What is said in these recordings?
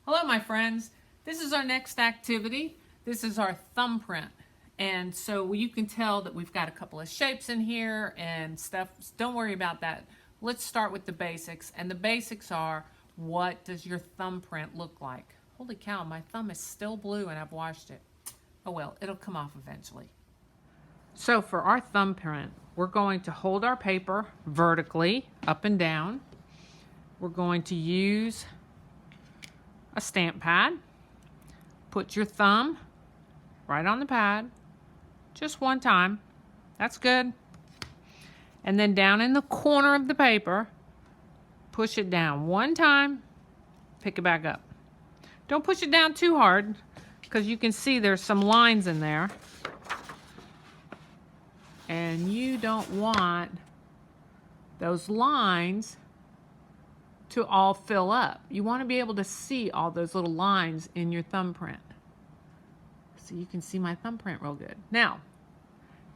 Hello, my friends. This is our next activity. This is our thumbprint. And so you can tell that we've got a couple of shapes in here and stuff. Don't worry about that. Let's start with the basics. And the basics are, what does your thumbprint look like? Holy cow, my thumb is still blue and I've washed it. Oh well, it'll come off eventually. So for our thumbprint, we're going to hold our paper vertically up and down. We're going to use a stamp pad. Put your thumb right on the pad, just one time. That's good. And then down in the corner of the paper, push it down one time, pick it back up. Don't push it down too hard because you can see there's some lines in there. And you don't want those lines to all fill up. You want to be able to see all those little lines in your thumbprint. So you can see my thumbprint real good. Now,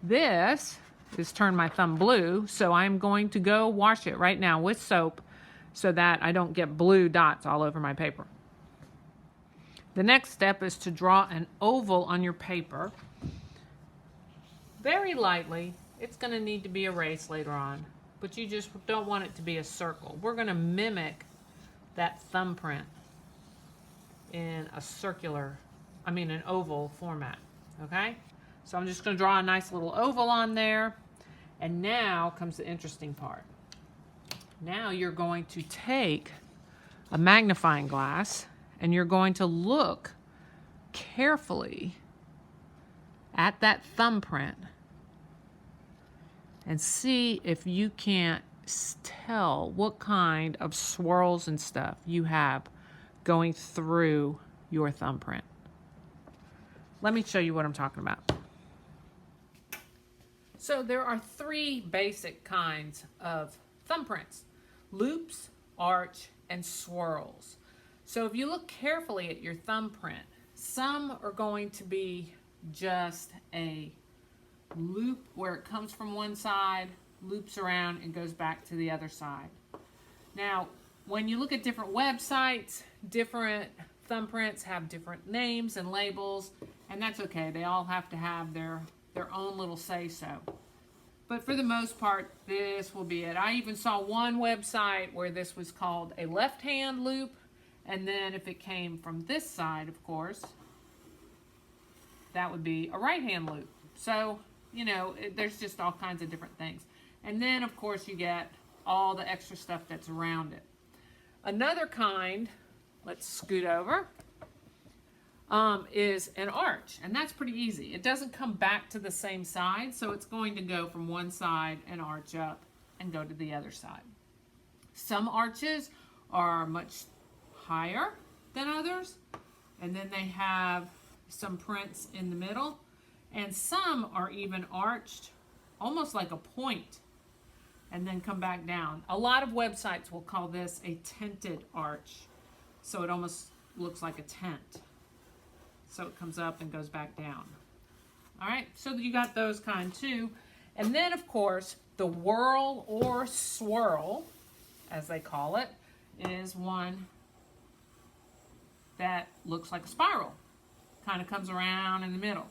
this has turned my thumb blue, so I'm going to go wash it right now with soap so that I don't get blue dots all over my paper. The next step is to draw an oval on your paper. Very lightly. It's going to need to be erased later on, but you just don't want it to be a circle. We're going to mimic that thumbprint in an oval format, okay? So I'm just going to draw a nice little oval on there, and now comes the interesting part. Now you're going to take a magnifying glass and you're going to look carefully at that thumbprint and see if you can't tell what kind of swirls and stuff you have going through your thumbprint. Let me show you what I'm talking about. So there are three basic kinds of thumbprints: loops, arch, and swirls. So if you look carefully at your thumbprint, some are going to be just a loop where it comes from one side, loops around, and goes back to the other side. Now, when you look at different websites, different thumbprints have different names and labels, and that's okay. They all have to have their own little say-so. But for the most part, this will be it. I even saw one website where this was called a left-hand loop, and then if it came from this side, of course, that would be a right-hand loop. So, you know, there's just all kinds of different things. And then, of course, you get all the extra stuff that's around it. Another kind, let's scoot over, is an arch. And that's pretty easy. It doesn't come back to the same side, so it's going to go from one side and arch up and go to the other side. Some arches are much higher than others, and then they have some prints in the middle. And some are even arched, almost like a point, and then come back down. A lot of websites will call this a tented arch. So it almost looks like a tent. So it comes up and goes back down. All right, so you got those kind too. And then, of course, the whirl or swirl, as they call it, is one that looks like a spiral. Kind of comes around in the middle.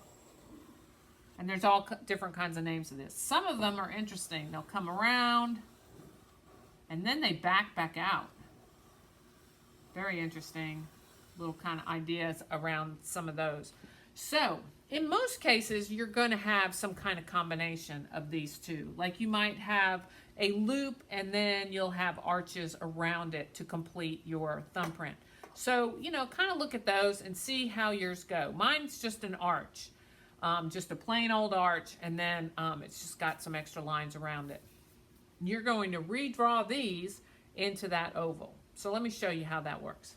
And there's all different kinds of names of this. Some of them are interesting. They'll come around, and then they back out. Very interesting little kind of ideas around some of those. So, in most cases, you're going to have some kind of combination of these two. Like you might have a loop, and then you'll have arches around it to complete your thumbprint. So, you know, kind of look at those and see how yours go. Mine's just an arch. Just a plain old arch, and then it's just got some extra lines around it. You're going to redraw these into that oval. So let me show you how that works.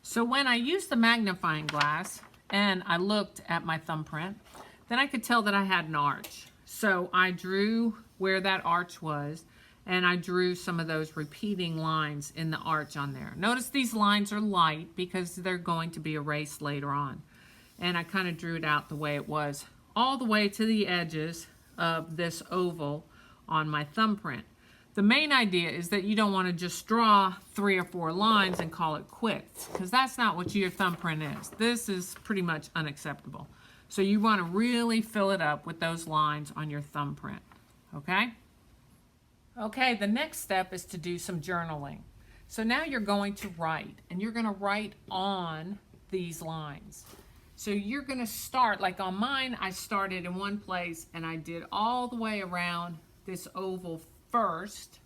So when I used the magnifying glass and I looked at my thumbprint, then I could tell that I had an arch. So I drew where that arch was, and I drew some of those repeating lines in the arch on there. Notice these lines are light because they're going to be erased later on. And I kind of drew it out the way it was, all the way to the edges of this oval on my thumbprint. The main idea is that you don't want to just draw 3 or 4 lines and call it quits, because that's not what your thumbprint is. This is pretty much unacceptable. So you want to really fill it up with those lines on your thumbprint, okay? Okay, the next step is to do some journaling. So now you're going to write, and you're going to write on these lines. So you're going to start, like on mine, I started in one place and I did all the way around this oval first,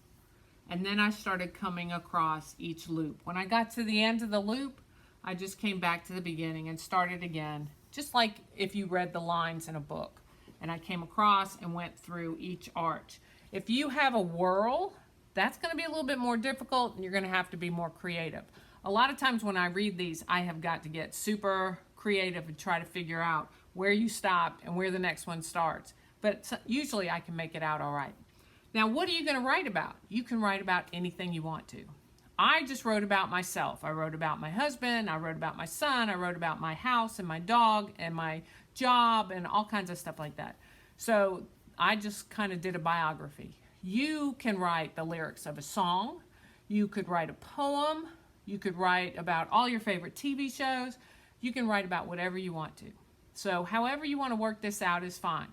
and then I started coming across each loop. When I got to the end of the loop, I just came back to the beginning and started again, just like if you read the lines in a book. And I came across and went through each arch. If you have a whirl, that's going to be a little bit more difficult, and you're going to have to be more creative. A lot of times when I read these, I have got to get super creative and try to figure out where you stopped and where the next one starts. But usually I can make it out all right. Now, what are you going to write about? You can write about anything you want to. I just wrote about myself. I wrote about my husband, I wrote about my son, I wrote about my house and my dog and my job and all kinds of stuff like that. So I just kind of did a biography. You can write the lyrics of a song, you could write a poem, you could write about all your favorite TV shows, you can write about whatever you want to. So however you want to work this out is fine.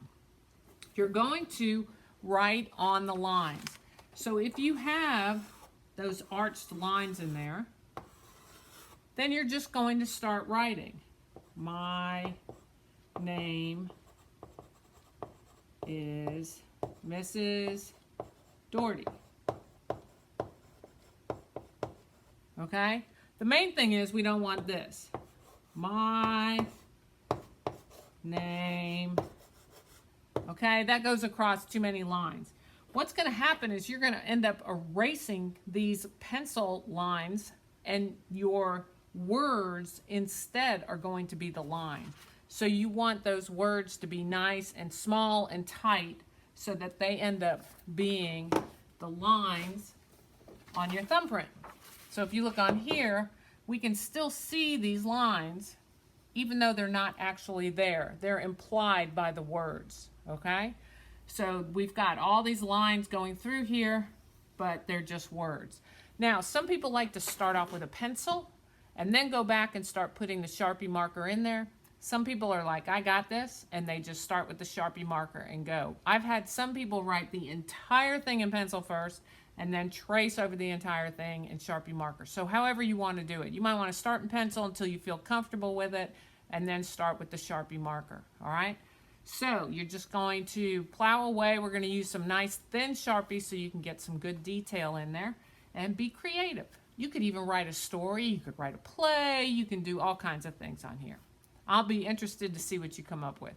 You're going to write on the lines. So if you have those arched lines in there, then you're just going to start writing. My name is Mrs. Doherty. Okay? The main thing is we don't want this. My name. Okay? That goes across too many lines. What's going to happen is you're going to end up erasing these pencil lines, and your words instead are going to be the line. So you want those words to be nice and small and tight so that they end up being the lines on your thumbprint. So if you look on here, we can still see these lines even though they're not actually there. They're implied by the words, okay? So we've got all these lines going through here, but they're just words. Now, some people like to start off with a pencil and then go back and start putting the Sharpie marker in there. Some people are like, I got this, and they just start with the Sharpie marker and go. I've had some people write the entire thing in pencil first and then trace over the entire thing in Sharpie marker. So however you want to do it. You might want to start in pencil until you feel comfortable with it and then start with the Sharpie marker, all right? So you're just going to plow away. We're going to use some nice thin Sharpie so you can get some good detail in there and be creative. You could even write a story. You could write a play. You can do all kinds of things on here. I'll be interested to see what you come up with.